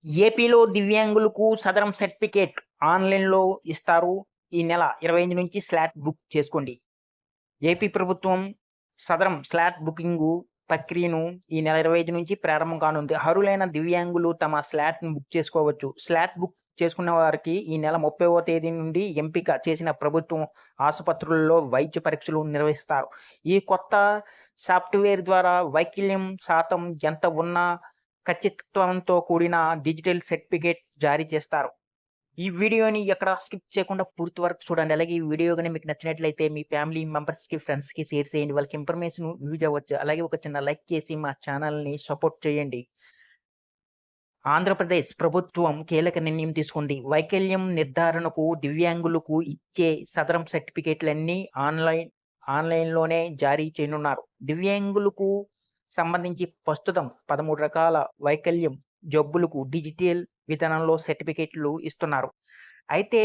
ఏపీలో దివ్యాంగులకు సదరం సర్టిఫికేట్ ఆన్‌లైన్‌లో ఇస్తారు. ఈ నెల 25 నుంచి స్లాట్ బుక్ చేసుకోండి. ఏపీ ప్రభుత్వం సదరం స్లాట్ బుకింగు ప్రక్రియను ఈ నెల 25 నుంచి ప్రారంభం కానుంది. అర్హులైన దివ్యాంగులు తమ స్లాట్‌ను బుక్ చేసుకోవచ్చు. స్లాట్ బుక్ చేసుకున్న వారికి ఈ నెల 30వ తేదీ నుండి ఎంపిక చేసిన ప్రభుత్వం ఆసుపత్రుల్లో వైద్య పరీక్షలు నిర్వహిస్తారు. ఈ కొత్త సాఫ్ట్‌వేర్ ద్వారా వైకల్యం శాతం ఎంత ఉన్నా ఖచ్చితత్వంతో కూడిన డిజిటల్ సర్టిఫికేట్ జారీ చేస్తారు. ఈ వీడియోని ఎక్కడ స్కిప్ చేయకుండా పూర్తి వరకు చూడండి. అలాగే ఈ వీడియో గాని మీకు నచ్చినట్లయితే మీ ఫ్యామిలీ మెంబర్స్‌కి, ఫ్రెండ్స్‌కి షేర్ చేయండి. వాళ్ళకి ఇన్ఫర్మేషన్ యూజ్ అవ్వచ్చు. అలాగే ఒక చిన్న లైక్ చేసి మా ఛానల్‌ని సపోర్ట్ చేయండి. ఆంధ్రప్రదేశ్ ప్రభుత్వం కీలక నిర్ణయం తీసుకుంది. వైకల్యం నిర్ధారణకు దివ్యాంగులకు ఇచ్చే సదరం సర్టిఫికేట్‌లన్నీ ఆన్‌లైన్‌లోనే జారీ చేయనున్నారు. దివ్యాంగులకు సంబంధించి ప్రస్తుతం 13 రకాల వైకల్యం జబ్బులకు డిజిటల్ విధానంలో సర్టిఫికేట్లు ఇస్తున్నారు. అయితే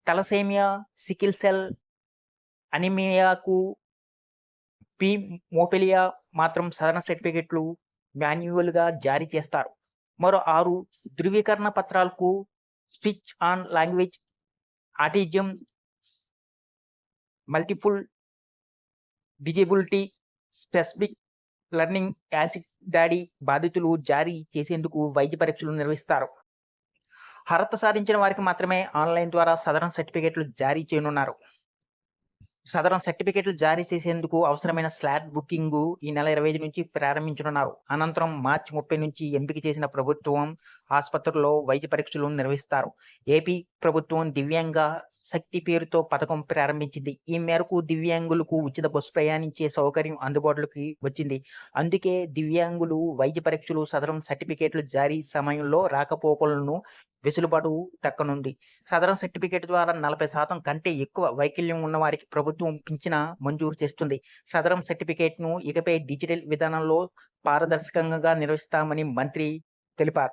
తలసేమియా, సికిల్ సెల్ అనీమియాకు, హీమోఫిలియా మాత్రం సదరన్ సర్టిఫికేట్లు మాన్యువల్‌గా జారీ చేస్తారు. మరో 6 ధృవీకరణ పత్రాలకు speech and language, autism, multiple disability, specific learning acid బాధితులు జారీ చేసేందుకు వైద్య పరీక్షలు నిర్వహిస్తారు. అర్హత సాధించిన వారికి మాత్రమే ఆన్‌లైన్ ద్వారా సదరన్ సర్టిఫికేట్లు జారీ చేయనున్నారు. సదరం సర్టిఫికేట్లు జారీ చేసేందుకు అవసరమైన స్లాట్ బుకింగు ఈ నెల 25 నుంచి ప్రారంభించనున్నారు. అనంతరం మార్చి 30 నుంచి ఎంపిక చేసిన ప్రభుత్వం ఆసుపత్రుల్లో వైద్య పరీక్షలు నిర్వహిస్తారు. ఏపీ ప్రభుత్వం దివ్యాంగ శక్తి పేరుతో పథకం ప్రారంభించింది. ఈ మేరకు దివ్యాంగులకు ఉచిత బస్సు ప్రయాణించే సౌకర్యం అందుబాటులోకి వచ్చింది. అందుకే దివ్యాంగులు వైద్య పరీక్షలు, సదరం సర్టిఫికేట్లు జారీ సమయంలో రాకపోకలను వెసులుబాటు దక్కనుంది. సదరం సర్టిఫికేట్ ద్వారా 40% కంటే ఎక్కువ వైకల్యం ఉన్నవారికి ప్రభుత్వం పింఛను మంజూరు చేస్తుంది. సదరం సర్టిఫికేట్‌ను ఇకపై డిజిటల్ విధానంలో పారదర్శకంగా నిర్వహిస్తామని మంత్రి తెలిపారు.